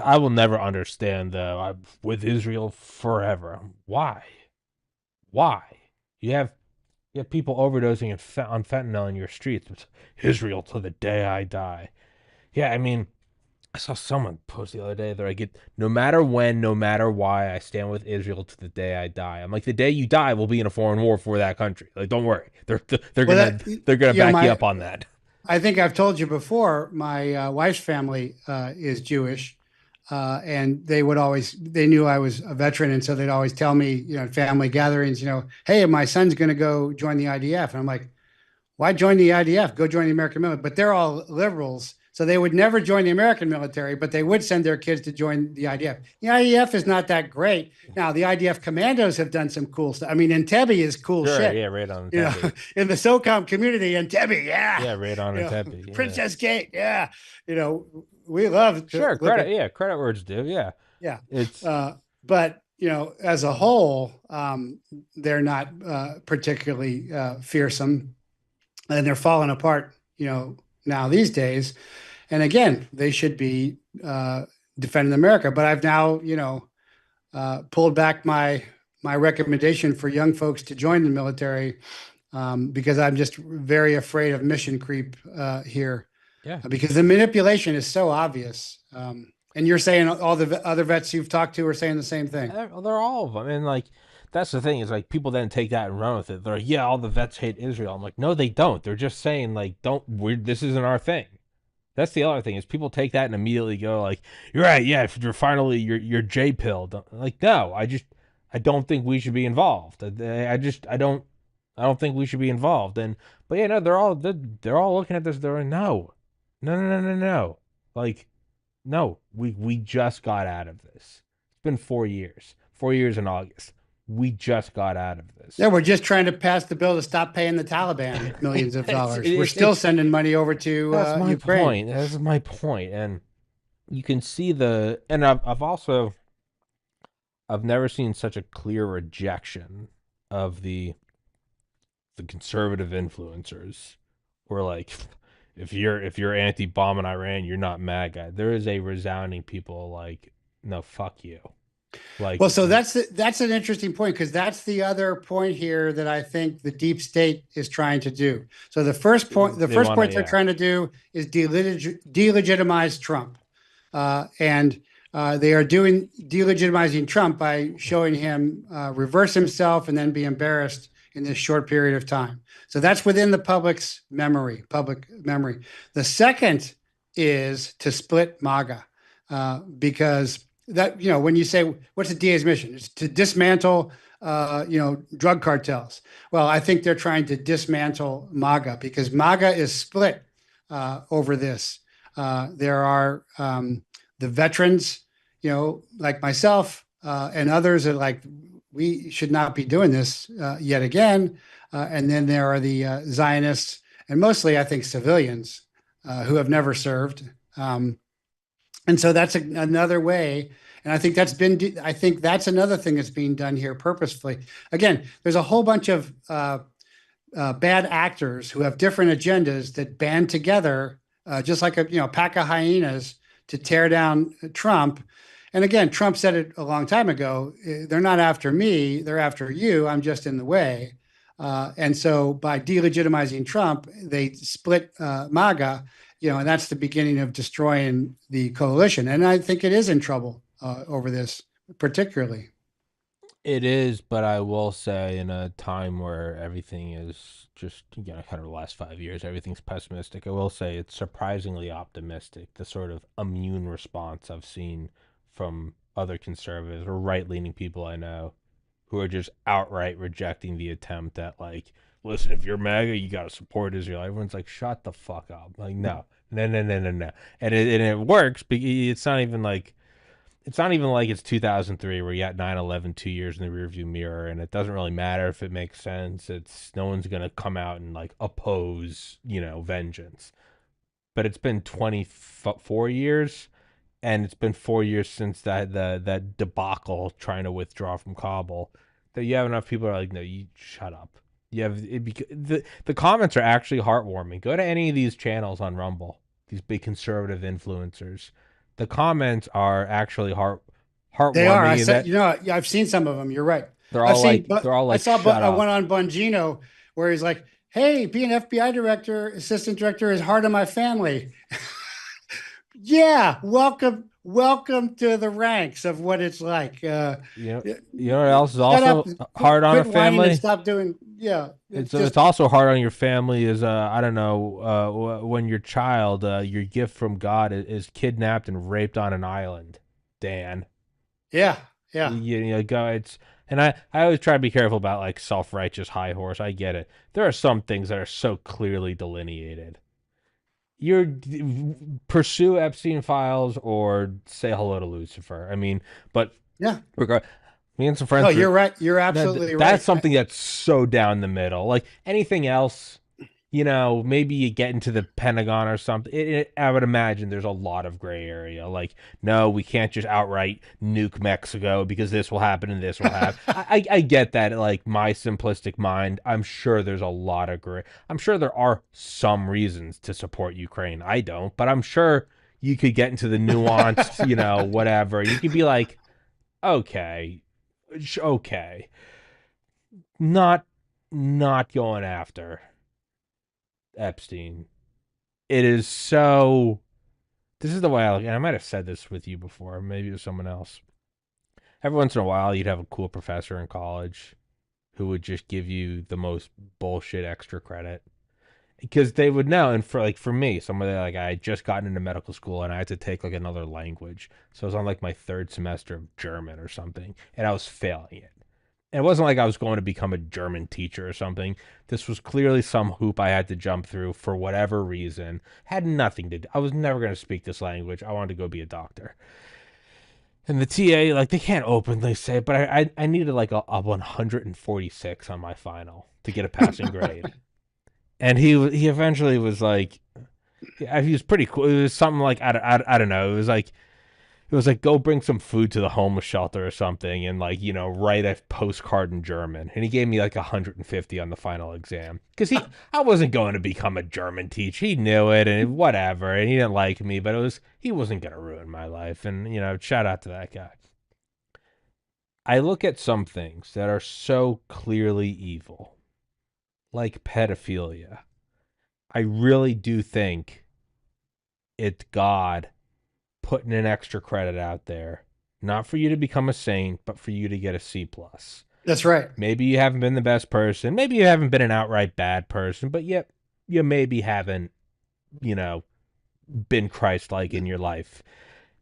I will never understand though. I'm with Israel forever. Why? Why? You have You have people overdosing on fentanyl in your streets. It's Israel to the day I die. Yeah, I mean, I saw someone post the other day that I get no matter when, no matter why, I stand with Israel to the day I die. I'm like, the day you die, we'll be in a foreign war for that country. Like, don't worry, they're Well, gonna that they're gonna you know, back you my up on that. I think I've told you before. My wife's family is Jewish, and they knew I was a veteran, and so they'd always tell me, at family gatherings, hey, my son's going to go join the IDF, and I'm like, why join the IDF? Go join the American military. But they're all liberals. So they would never join the American military, but they would send their kids to join the IDF. The IDF is not that great. Now, the IDF commandos have done some cool stuff. I mean, Entebbe is cool Sure, shit. yeah, right on You know, Entebbe. in the SOCOM community, Entebbe, yeah. Yeah, right on Entebbe. Yeah. Princess Gate, yeah. We love to Sure, look at, credit. Yeah, credit where it's due. Yeah, yeah. it's But as a whole, they're not particularly fearsome, and they're falling apart, now these days. And again, they should be defending America. But I've now, pulled back my recommendation for young folks to join the military, because I'm just very afraid of mission creep here, yeah. because the manipulation is so obvious. And you're saying all the other vets you've talked to are saying the same thing. They're all of them, and like that's the thing is like people then take that and run with it. They're like, yeah, all the vets hate Israel. I'm like, no, they don't. They're just saying like, this isn't our thing. That's the other thing is people take that and immediately go like, you're right, yeah, if you're finally you're J pilled. Like, no, I don't think we should be involved. I don't think we should be involved. And but yeah, no, they're all looking at this. They're like, no, no, no, no, no, no. Like, no, we just got out of this. It's been 4 years. 4 years in August. We just got out of this. Yeah, we're just trying to pass the bill to stop paying the Taliban millions of dollars. We're It's still sending money over to that's my Ukraine. point. That's my point. And you can see and I've never seen such a clear rejection of the conservative influencers who are like, if you're anti-bomb in Iran, you're not MAGA. There is a resounding people like, no, fuck you. Like, Well, so that's an interesting point, because that's the other point here that I think the deep state is trying to do. So the first point they're trying to do is delegitimize Trump, and they are doing delegitimizing Trump by showing him reverse himself and then be embarrassed in this short period of time. So that's within the public memory. The second is to split MAGA, because that, when you say what's the DA's mission, it's to dismantle drug cartels. Well, I think they're trying to dismantle MAGA, because MAGA is split over this. There are the veterans, like myself and others, are like, we should not be doing this yet again. And then there are the Zionists, and mostly I think civilians who have never served. And so that's another way. And I think that's another thing that's being done here purposefully. Again, there's a whole bunch of bad actors who have different agendas that band together, just like a pack of hyenas, to tear down Trump. And again, Trump said it a long time ago. They're not after me; they're after you. I'm just in the way. And so, by delegitimizing Trump, they split MAGA. And that's the beginning of destroying the coalition. And I think it is in trouble over this, particularly. it is, but I will say in a time where everything is just, kind of the last 5 years, everything's pessimistic. I will say it's surprisingly optimistic. The sort of immune response I've seen from other conservatives or right-leaning people I know who are just outright rejecting the attempt at like, listen, if you're MAGA, you got to support Israel. Everyone's like, shut the fuck up. Like, no, no, no, no, no, no. And it works. But it's not even like it's 2003 where you got 9/11 2 years in the rearview mirror, and it doesn't really matter if it makes sense. It's no one's gonna come out and like oppose, vengeance. But it's been 24 years, and it's been 4 years since that debacle trying to withdraw from Kabul. That you have enough people who are like, no, you shut up. You have the comments are actually heartwarming. Go to any of these channels on Rumble, these big conservative influencers. The comments are actually They are. heartwarming. I've seen some of them. You're right. They're all like, I saw shut up. one on Bongino where he's like, "Hey, being FBI director, assistant director is hard on my family." Yeah, welcome to the ranks of what it's like. You know, you know what else is Shut up, also hard on a quit whining and family? stop doing. Yeah, it's just It's also hard on your family is I don't know when your child your gift from God is kidnapped and raped on an island, Dan. yeah, yeah, You know, go it's and I always try to be careful about like self-righteous high horse. I get it. There are some things that are so clearly delineated. You're pursue Epstein files or say hello to Lucifer. I mean, but yeah. regard me and some No, friends you're are right. You're absolutely that's right. something that's so down the middle. Like anything else, you know, maybe you get into the Pentagon or something. I would imagine there's a lot of gray area. Like, no, we can't just outright nuke Mexico because this will happen and this will happen. I get that. Like my simplistic mind, I'm sure there's a lot of gray. I'm sure there are some reasons to support Ukraine. I don't, but I'm sure you could get into the nuanced, you know, whatever. You could be like, okay, okay, not not going after Epstein. It is so. This is the way I look, and I might have said this with you before. Maybe it was someone else. Every once in a while, you'd have a cool professor in college who would just give you the most bullshit extra credit because they would know. And for me, somebody like I had just gotten into medical school and I had to take like another language, so I was on like my third semester of German or something, and I was failing it. And it wasn't like I was going to become a German teacher or something. This was clearly some hoop I had to jump through for whatever reason. Had nothing to do. I was never going to speak this language. I wanted to go be a doctor. And the TA, like, they can't openly say it, but I needed like a 146 on my final to get a passing grade. And he eventually was like, he was pretty cool. It was something like, I don't know. It was like go bring some food to the homeless shelter or something and like you know write a postcard in German, and he gave me like 150 on the final exam because I wasn't going to become a German teacher. He knew it and whatever, and he didn't like me, but he wasn't going to ruin my life. And you know, shout out to that guy. I look at some things that are so clearly evil, like pedophilia. I really do think it's God putting an extra credit out there, not for you to become a saint, but for you to get a C plus. That's right. Maybe you haven't been the best person. Maybe you haven't been an outright bad person, but yet you maybe haven't, you know, been Christ-like in your life.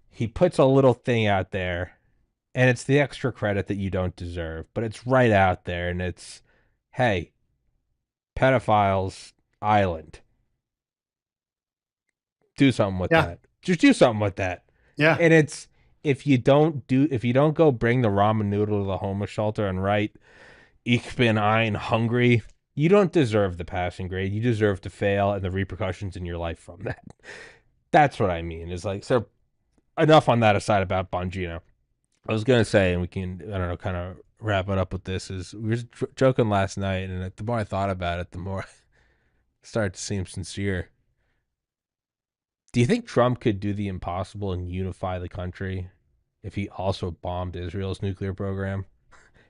He puts a little thing out there, and it's the extra credit that you don't deserve, but it's right out there, and it's, hey, pedophiles island. Do something with Yeah, that. Just do something with that. yeah. And it's if you don't go bring the ramen noodle to the homeless shelter and write Ich bin ein hungry, you don't deserve the passing grade. You deserve to fail and the repercussions in your life from that. That's what I mean. Is like so enough on that aside about Bongino. I was gonna say, and we can I don't know, kind of wrap it up with this. Is we were joking last night, and the more I thought about it, the more I started to seem sincere. Do you think Trump could do the impossible and unify the country if he also bombed Israel's nuclear program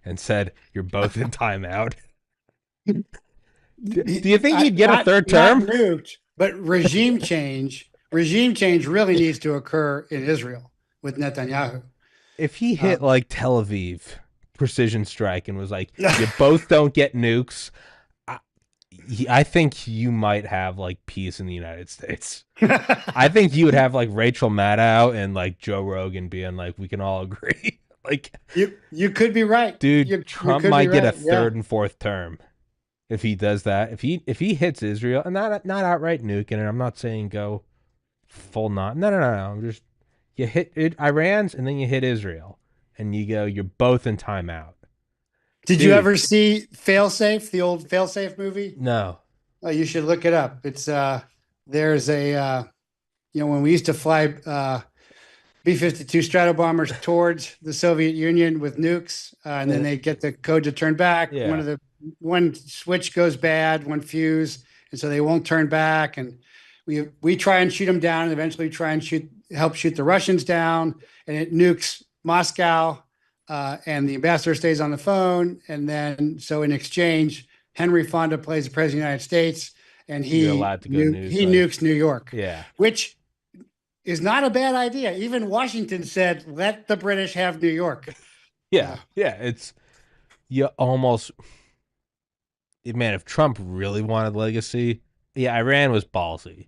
and said, you're both in timeout? Do you think he'd get a third Not term? nuked, but regime change. Regime change really needs to occur in Israel with Netanyahu. If he hit Um, like Tel Aviv precision strike and was like, you both don't get nukes, I, I think you might have like peace in the United States. I think you would have like Rachel Maddow and like Joe Rogan being like, we can all agree. Like, you could be right, dude, you Trump could be might get a right. Yeah. third and fourth term if he does that. If he hits Israel and not outright nuking it, I'm not saying go full not. No. I'm just you hit Iran's and then you hit Israel and you go. You're both in timeout. Did you Dude. ever see Failsafe, the old Failsafe movie? No. Oh, you should look it up. It's there's a when we used to fly B-52 Stratobombers towards the Soviet Union with nukes, and then they get the code to turn back. Yeah. One switch goes bad, one fuse, and so they won't turn back. And we try and shoot them down, and eventually try and help shoot the Russians down, and it nukes Moscow, and the ambassador stays on the phone. And then so in exchange, Henry Fonda plays the president of the United States, and You're allowed to go news he like nukes New York, yeah. which is not a bad idea. Even Washington said, "Let the British have New York." Yeah. Yeah. It's you almost man, if Trump really wanted legacy, yeah, Iran was ballsy.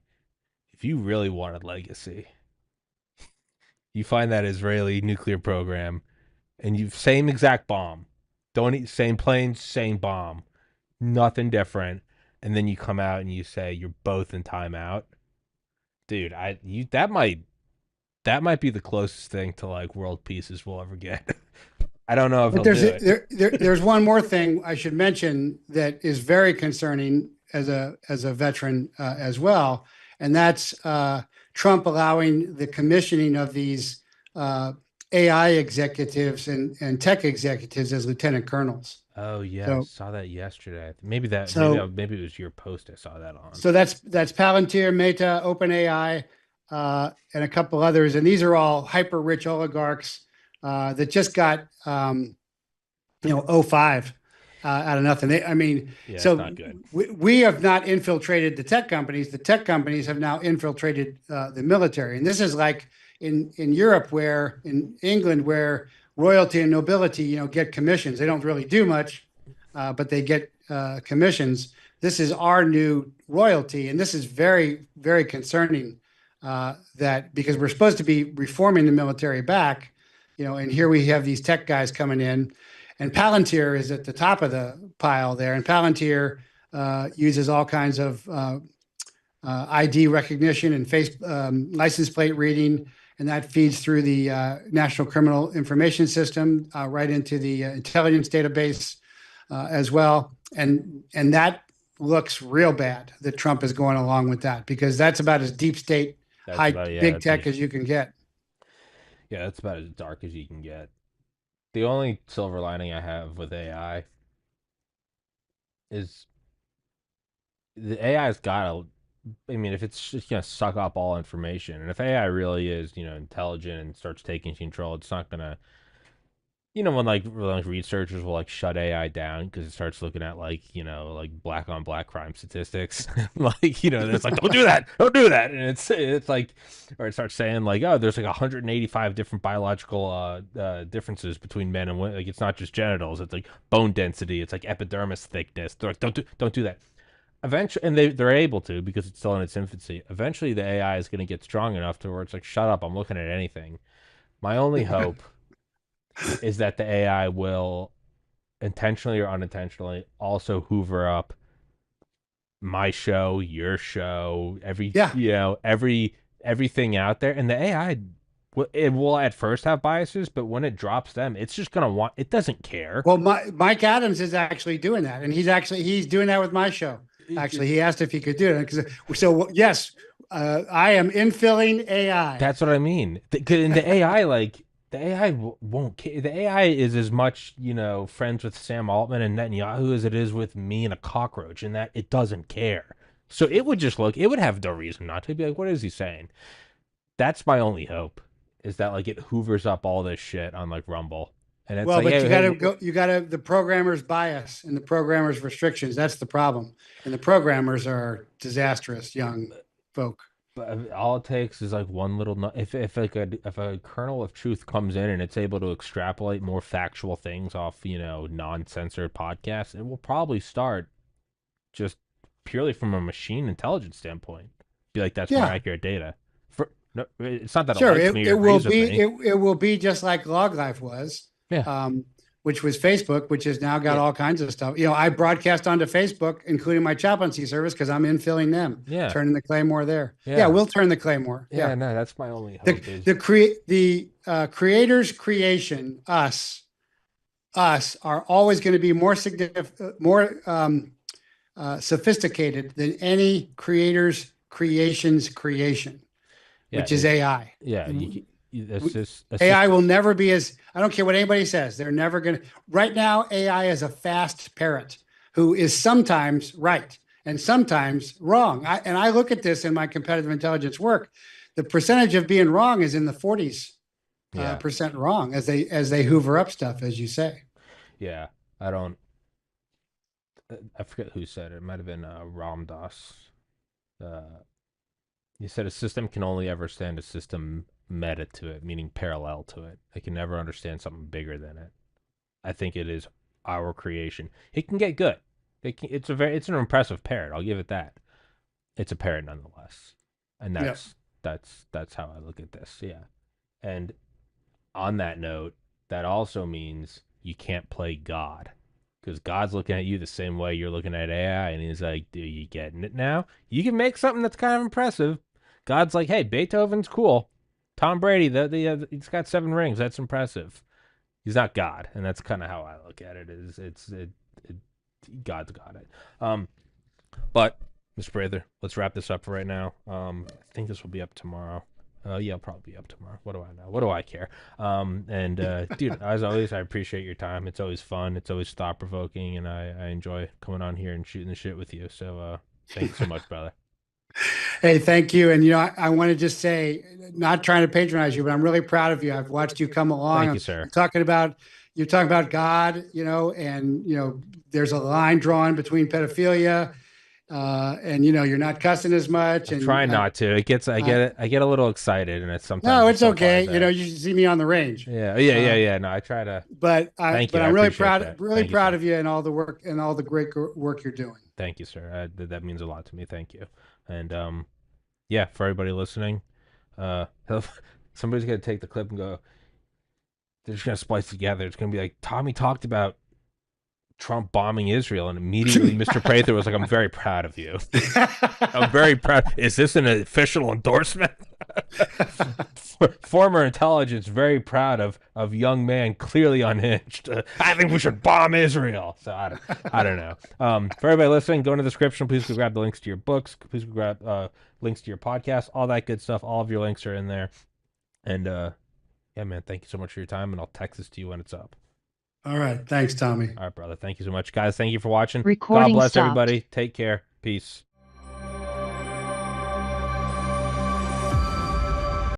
If you really wanted legacy, you find that Israeli nuclear program and you same exact bomb. Don't eat same planes, same bomb. Nothing different. And then you come out and you say you're both in timeout. Dude, that might be the closest thing to like world peace we'll ever get. I don't know if But he'll do it. there's one more thing I should mention that is very concerning as a veteran as well, and that's Trump allowing the commissioning of these AI executives and tech executives as lieutenant colonels. Oh yeah, I So saw that yesterday. so Maybe it was your post I saw that on. so that's Palantir, Meta, OpenAI, and a couple others, and these are all hyper rich oligarchs that just got oh 05 out of nothing. I mean, Yeah, it's so not good. we have not infiltrated the tech companies. The tech companies have now infiltrated the military, and this is like in Europe, where in England, where royalty and nobility, get commissions. They don't really do much, but they get commissions. This is our new royalty, and this is very, very concerning. That because we're supposed to be reforming the military back, and here we have these tech guys coming in, and Palantir is at the top of the pile there. And Palantir uses all kinds of ID recognition and face license plate reading, and that feeds through the National Criminal Information System right into the intelligence database as well. And that looks real bad that Trump is going along with that, because that's about as deep state, big tech as you can get. Yeah, that's about as dark as you can get. The only silver lining I have with AI is the AI's got to. I mean, if it's just gonna suck up all information, and if AI really is, intelligent and starts taking control, it's not gonna. When researchers will like shut AI down because it starts looking at like black on black crime statistics, it's like don't do that, and it's like, or it starts saying like, oh, there's like 185 different biological differences between men and women, like it's not just genitals, it's like bone density, it's like epidermis thickness. They're like, don't do that. Eventually, and they're able to because it's still in its infancy. Eventually, the AI is going to get strong enough to where it's like, shut up, I'm looking at anything. My only hope is that the AI will intentionally or unintentionally also hoover up my show, your show, Yeah. everything out there. And the AI, it will at first have biases, but when it drops them, it's just gonna it doesn't care. Well, Mike Adams is actually doing that, and he's doing that with my show. Actually, he asked if he could do it. So yes, I am infilling AI. That's what I mean. In the AI, the AI won't care. The AI is as much, friends with Sam Altman and Netanyahu as it is with me and a cockroach, in that it doesn't care. So it would just it would have no reason not to be like, what is he saying? That's my only hope, is that like it hoovers up all this shit on like Rumble. And it's Well, like, but hey, you gotta the programmer's bias and the programmer's restrictions. That's the problem. And the programmers are disastrous young folk. But all it takes is like one little if if a kernel of truth comes in and it's able to extrapolate more factual things off non-censored podcasts, it will probably start just purely from a machine intelligence standpoint. Be like, that's more accurate data. No, it's not that Sure, it likes me or agrees with me. it will be just like Log Life was. Yeah. Which was Facebook, which has now got all kinds of stuff. I broadcast onto Facebook, including my chaplaincy service, because I'm infilling them. Yeah. Turning the Claymore there. Yeah. Yeah, we'll turn the Claymore. Yeah, no, that's my only hope. The creator's creation, us are always going to be more significant, more sophisticated than any creator's creation's creation, which is AI. Yeah. AI will never be I don't care what anybody says. They're never going to. Right now, AI is a fast parrot who is sometimes right and sometimes wrong. I look at this in my competitive intelligence work. The percentage of being wrong is in the 40s percent wrong as they hoover up stuff, as you say. Yeah. I forget who said it. It might have been Ram Dass. He said a system can only ever stand a system meta to it, meaning parallel to it. It can never understand something bigger than it. I think it is our creation. It can get good. It's an impressive parrot. I'll give it that. It's a parrot nonetheless, and Yeah. that's how I look at this. Yeah, and on that note, that also means you can't play God because God's looking at you the same way you're looking at AI, and he's like, "Do you getting it now? You can make something that's kind of impressive." God's like, "Hey, Beethoven's cool. Tom Brady, he's got 7 rings. That's impressive." He's not God, and that's kind of how I look at it. God's got it. But Mr. Prather, let's wrap this up for right now. I think this will be up tomorrow. Yeah, I'll probably be up tomorrow. What do I know? What do I care? Dude, as always, I appreciate your time. It's always fun. It's always thought provoking, and I enjoy coming on here and shooting the shit with you. So, thank you so much, brother. Hey, thank you. And I want to just say, not trying to patronize you, but I'm really proud of you. I've watched you come along. Thank you, sir. You're talking about God, and there's a line drawn between pedophilia, and you're not cussing as much. I'm And trying not to. I get a little excited, and it's sometimes no, it's so okay. hard You should see me on the range. Yeah. No, I try to. But Thank you. I'm I really appreciate proud, that. really Thank you, proud sir. of you and all the work and all the great work you're doing. Thank you, sir. That means a lot to me. Thank you. And yeah, for everybody listening, somebody's gonna take the clip and go. They're just gonna splice together. It's gonna be like Tommy talked about Trump bombing Israel, and immediately Mr. Prather was like, "I'm very proud of you. I'm very proud. Is this an official endorsement?" Former intelligence very proud of young man clearly unhinged. I think we should bomb Israel. So I don't know. For everybody listening, go in the description. Please go grab the links to your books. Please go grab links to your podcast. All that good stuff. All of your links are in there. And yeah, man, thank you so much for your time. And I'll text this to you when it's up. All right. Thanks, Tommy. All right, brother. Thank you so much, guys. Thank you for watching. Recording God bless stopped. everybody. Take care. Peace.